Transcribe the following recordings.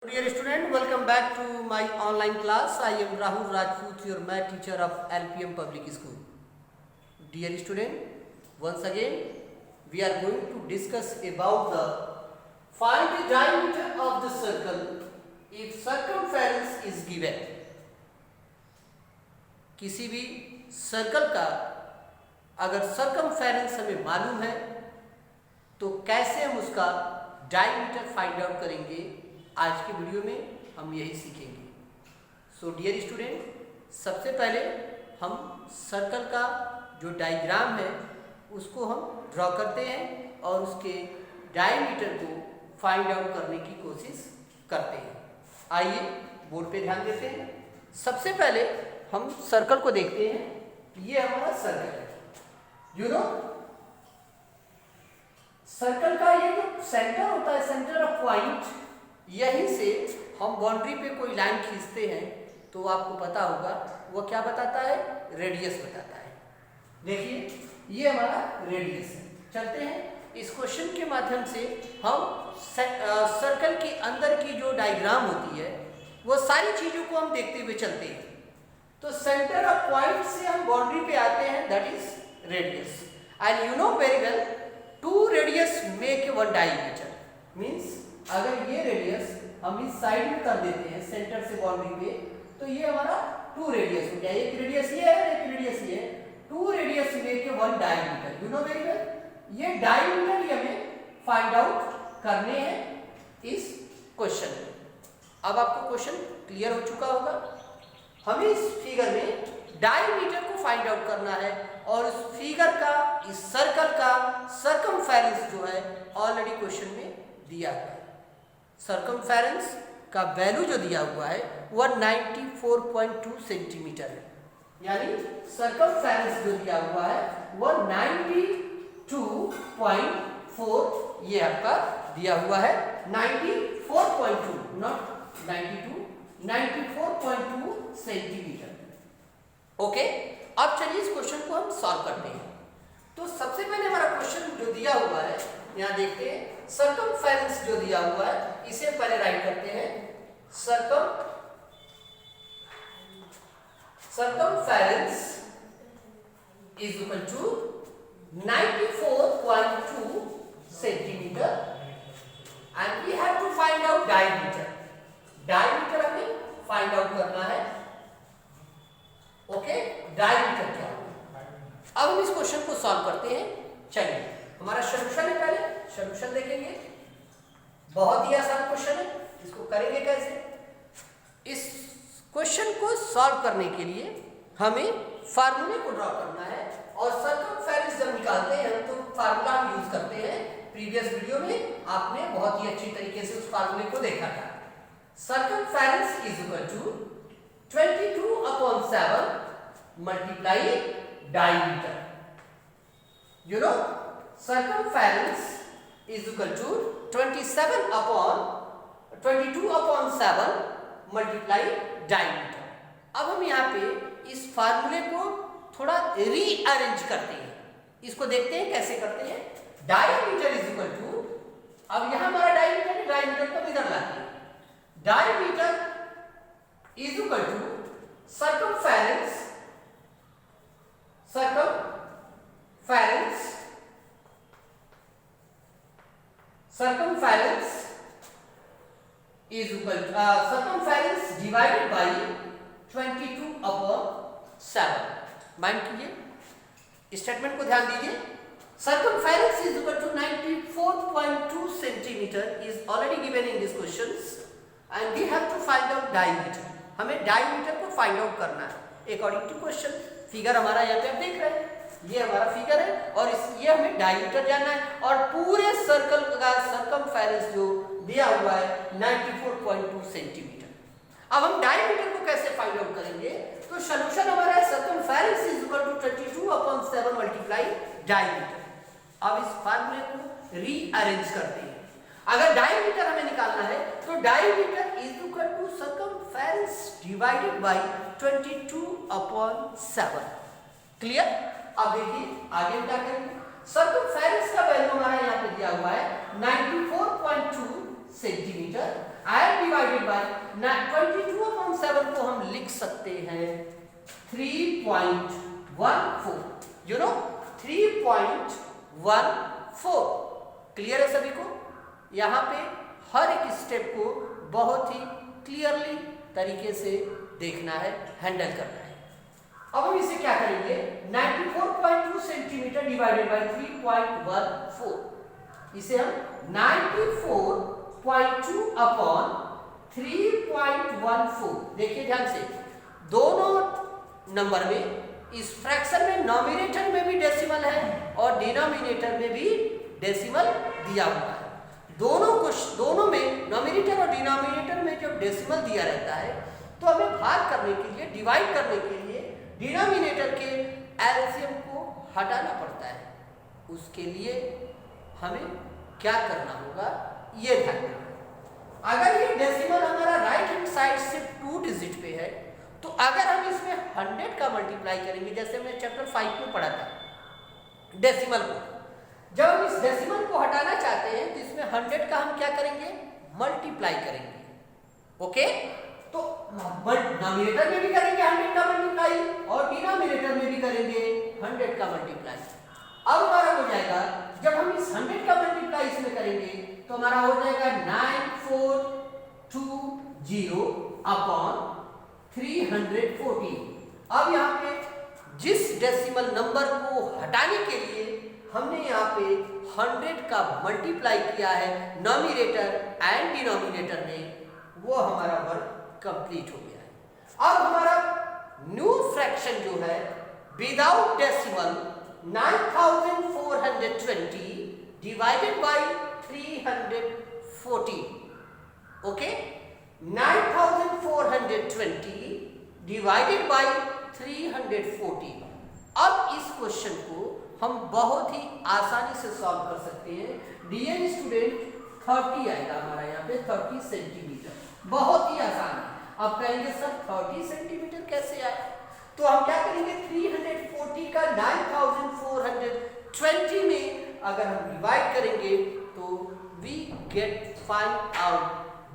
Dear student, welcome back to my online class. I am Rahul Rajput, your math teacher of LPM Public School. Dear student, once again we are going to discuss about the find the diameter of the circle if circumference is given. किसी भी circle का अगर circumference हमें मालूम है तो कैसे हम उसका डायमीटर फाइंड आउट करेंगे, आज के वीडियो में हम यही सीखेंगे. सो डियर स्टूडेंट, सबसे पहले हम सर्कल का जो डायग्राम है उसको हम ड्रॉ करते हैं और उसके डायमीटर को फाइंड आउट करने की कोशिश करते हैं. आइए बोर्ड पे ध्यान देते हैं. सबसे पहले हम सर्कल को देखते हैं. ये हमारा सर्कल है. यू नो सर्कल का ये जो सेंटर होता है, सेंटर ऑफ पॉइंट, यहीं से हम बाउंड्री पे कोई लाइन खींचते हैं तो आपको पता होगा वो क्या बताता है, रेडियस बताता है. देखिए ये हमारा रेडियस है. चलते हैं इस क्वेश्चन के माध्यम से हम सर्कल के अंदर की जो डायग्राम होती है वो सारी चीजों को हम देखते हुए चलते हैं. तो सेंटर ऑफ पॉइंट से हम बाउंड्री पे आते हैं, that is radius. And you know very well, two radius make one diameter. Means अगर ये रेडियस हम इस साइड में कर देते हैं सेंटर से बाउंड्री पे, तो ये हमारा टू रेडियस हो गया. एक रेडियस ये है, एक रेडियस ये है. Two radius make one diameter. You know very well, ये डायमीटर ही हमें फाइंड आउट करने हैं इस क्वेश्चन में. अब आपको क्वेश्चन क्लियर हो चुका होगा. हमें इस फिगर में डायमीटर को फाइंड आउट करना है और इस फिगर का, इस सर्कल का सर्कमफेरेंस जो है ऑलरेडी क्वेश्चन में दिया है. सर्कमफेरेंस का वैल्यू जो दिया हुआ है वह 94.2 सेंटीमीटर है. यानी सर्कमफेरेंस जो दिया हुआ है वह 92.4 ये आपका दिया हुआ है. 94.2, नॉट 92, 94.2 सेंटीमीटर. ओके, अब चलिए इस क्वेश्चन को हम सॉल्व करते हैं. तो सबसे पहले हमारा क्वेश्चन जो दिया हुआ है यहाँ देखते हैं. सर्कमफेरेंस जो दिया हुआ है इसे पहले राइट करते हैं. Circumference is equal to 94.2 centimetre and we have to find out diameter. Diameter हमें फाइंड आउट करना है. ओके, डायमीटर क्या है. अब हम इस क्वेश्चन को सॉल्व करते हैं. चलिए, हमारा सॉल्यूशन है. पहले सॉल्यूशन देखेंगे. बहुत ही आसान क्वेश्चन है. इसको करेंगे कैसे? इस क्वेश्चन को सॉल्व करने के लिए हमें फार्मूले को ड्रॉ करना है और सर्कमफेरेंस जब निकालते हैं तो फार्मूला हम यूज करते हैं. प्रीवियस वीडियो में आपने बहुत ही अच्छी तरीके से उस फार्मूले को देखा था. Circumference is equal to 22/7 multiply diameter. You know circumference is equal to 22/7 multiply diameter. अब हम यहाँ पे इस फार्मूले को थोड़ा रीअरेंज करते हैं. इसको देखते हैं कैसे करते हैं. डायमीटर इज इक्वल टू, अब यहाँ हमारा डायमीटर है, डायमीटर को इधर लाते हैं. Diameter is equal to circumference is equal to circumference divided by 22/7. Mind कीजिए, स्टेटमेंट को ध्यान दीजिए. circumference is equal to 94.2 centimeter is already given in this questions and we have to find out diameter. हमें diameter को find out करना है according to question. Figure हमारा यहाँ पे आप देख रहे हैं, ये हमारा फिगर है और ये हमें डायमीटर जानना है और पूरे सर्कल का सर्कमफेरेंस जो दिया हुआ है 94.2 सेंटीमीटर. अब हम डायमीटर को कैसे फाइंड आउट करेंगे? तो सॉल्यूशन हमारा है circumference is equal to 22/7 multiply diameter. अब इस फार्मूले को रीअरेंज करते हैं. अगर डायमीटर हमें निकालना है तो diameter is equal to circumference divided by 22/7. Clear? अब देखिए आगे क्या करेंगे. सर्कमफेरेंस का वैल्यू हमारा यहाँ पे दिया हुआ है 94.2 सेंटीमीटर एंड डिवाइडेड बाय 22/7 को हम लिख सकते हैं 3.14, यू नो 3.14। क्लियर है सभी को? यहाँ पे हर एक स्टेप को बहुत ही क्लियरली तरीके से देखना है, हैंडल करना है। अब हम इसे क्या करेंगे, 94.2 सेंटीमीटर डिवाइडेड बाय 3.14, इसे हम 94.2 अपॉन 3.14, देखिए ध्यान से, दोनों नंबर में, इस फ्रैक्शन में नॉमिनेटर में भी डेसिमल है और डिनोमिनेटर में भी डेसिमल दिया हुआ है। दोनों में, नॉमिनेटर और डिनोमिनेटर में जब डेसिमल दिया रहता है तो हमें भाग करने के लिए, डिवाइड करने के लिए डिनोमिनेटर के एलसीएम को हटाना पड़ता है। उसके लिए हमें क्या करना होगा, ये ध्यान रखना। अगर ये डेसिमल हमारा राइट हैंड साइड से 2 डिजिट पे है, तो अगर हम इसमें 100 का मल्टीप्लाई करेंगे, जैसे हमने चैप्टर 5 में पढ़ा था डेसिमल को, जब हम इस डेसिमल को हटाना चाहते हैं तो इसमें 100 का हम क्या करेंगे, मल्टीप्लाई करेंगे। ओके, तो नॉमिनेटर में भी करेंगे 100 का मल्टीप्लाई और डिनोमिनेटर में भी करेंगे 100 का मल्टीप्लाई। अब हमारा हो जाएगा, जब हम इस 100 का मल्टीप्लाई इसमें करेंगे तो हमारा हो जाएगा 9420 अपॉन 314। अब यहाँ पे जिस डेसिमल नंबर को हटाने के लिए हमने यहाँ पे 100 का मल्टीप्लाई किया है नॉमिनेटर एंड डिनोमिनेटर में, वो हमारा वर्क कंप्लीट हो गया है। अब हमारा न्यू फ्रैक्शन जो है without decimal 9420 divided by 314, okay, 9420 divided by 314। अब इस क्वेश्चन को हम बहुत ही आसानी से सॉल्व कर सकते हैं। डियर स्टूडेंट, 30 आएगा हमारा यहाँ पे, 30 सेंटीमीटर, बहुत ही आसान है। आप कहेंगे सर 30 सेंटीमीटर कैसे आए, तो हम क्या करेंगे, 340 का 9420 में अगर हम डिवाइड करेंगे तो we get find out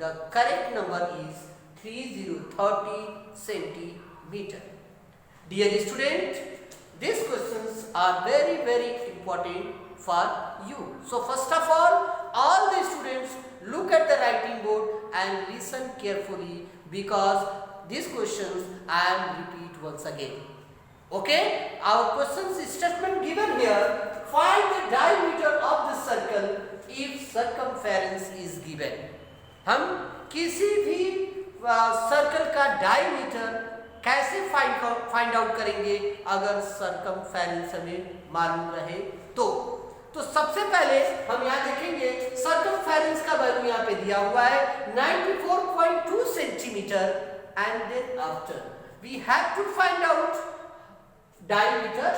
the correct number is 3030 centimetre. Dear student, these questions are very important for you. So first of all the students look at the writing board and listen carefully, because these questions I am repeat once again. Okay, our questions statement given here, find the diameter of the circle if circumference is given. हम किसी भी circle का diameter कैसे find out करेंगे अगर circumference हमें मालूम रहे तो सबसे पहले हम यहाँ देखेंगे सरकमफेरेंस का वैल्यू यहाँ पे दिया हुआ है 94.2 centimetre, and then after we have to find out diameter.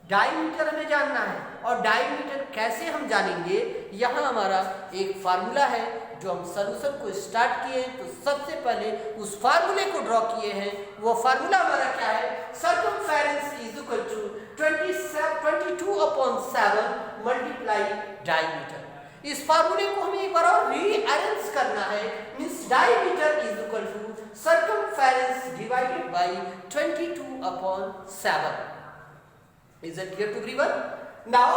Diameter हमें जानना है, और डायमीटर कैसे हम जानेंगे, यहाँ हमारा एक फार्मूला है जो हम सॉल्यूशन को स्टार्ट किए हैं, तो सबसे पहले उस फार्मूले को ड्रॉ किए हैं। वो फार्मूला हमारा क्या है, circumference is equal to 22/7 multiply diameter. इस फार्मूले को हमें एक बार और रीअरेंज करना है, means diameter is equal to circumference divided by 22/7। Is it clear to everyone? Now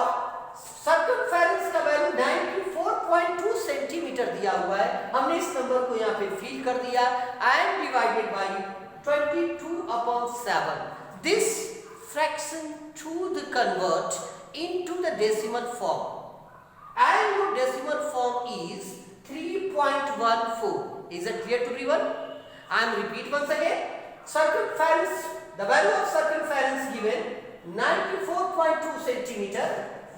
circumference का वैल्यू 94.2 सेंटीमीटर दिया हुआ है, हमने इस नंबर को यहाँ पे फिल कर दिया, and divided by 22/7। This fraction to the convert into the decimal form, and your decimal form is 3.14. Is it clear to everyone? I am repeat once again. Circumference, the value of circumference given 94.2 centimeter.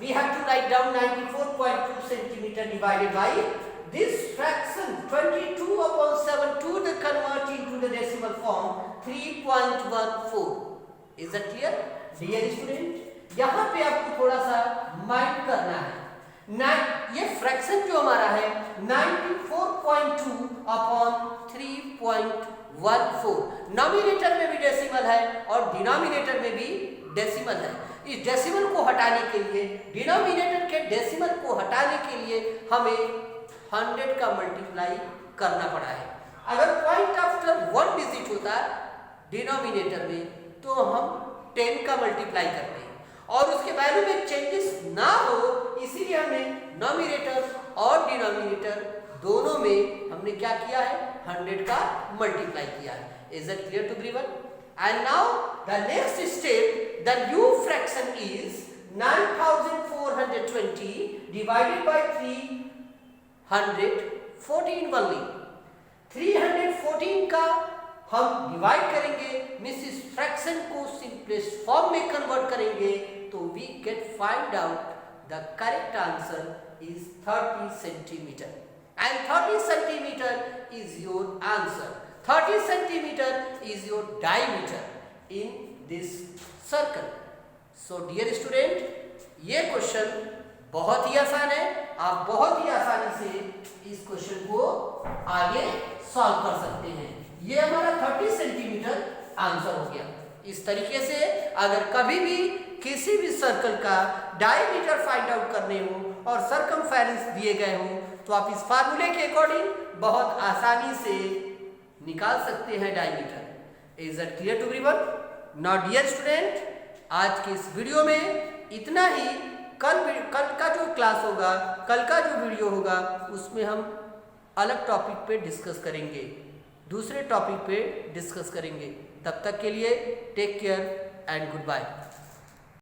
We have to write down 94.2 centimeter divided by this fraction 22/7 to the convert into the decimal form 3.14. Is that clear? Dear student, यहाँ पे आपको थोड़ा सा mind करना है। ये fraction जो हमारा है 94.2/3.14, नॉमिनेटर में भी डेसिमल है और डिनोमिनेटर में भी डेसिमल है। इस डेसिमल को हटाने के लिए, डिनोमिनेटर के डेसिमल को हटाने के लिए हमें 100 का मल्टीप्लाई करना पड़ा है। अगर पॉइंट आफ्टर 1 डिजिट होता डिनोमिनेटर में तो हम 10 का मल्टीप्लाई करते हैं और उसके वैल्यू में चेंजेस ना हो, इसीलिए हमने नोमिनेटर और डिनोमिनेटर दोनों में हमने क्या किया है, 100 का मल्टीप्लाई किया है। Is it clear to everyone? And now the next step, the new fraction is 9420 divided by 314 only. 314 का हम डिवाइड करेंगे, मींस इस फ्रैक्शन को सिंपलेस्ट फॉर्म में कन्वर्ट करेंगे, तो we can find out the correct answer is 30 centimetre and 30 centimeter is your answer. 30 centimeter is your diameter in this circle. So dear student, ये question बहुत ही आसान है, आप बहुत ही आसानी से इस क्वेश्चन को आगे सॉल्व कर सकते हैं। ये हमारा 30 सेंटीमीटर आंसर हो गया। इस तरीके से अगर कभी भी किसी भी सर्कल का डायमीटर फाइंड आउट करने हो और सरकमफेरेंस दिए गए हो तो आप इस फार्मूले के अकॉर्डिंग बहुत आसानी से निकाल सकते हैं diameter. Is it clear to everyone? Now dear student, आज के इस वीडियो में इतना ही। कल का जो क्लास होगा, कल का जो वीडियो होगा, उसमें हम अलग टॉपिक पे डिस्कस करेंगे, दूसरे टॉपिक पे डिस्कस करेंगे। तब तक के लिए take care and good bye.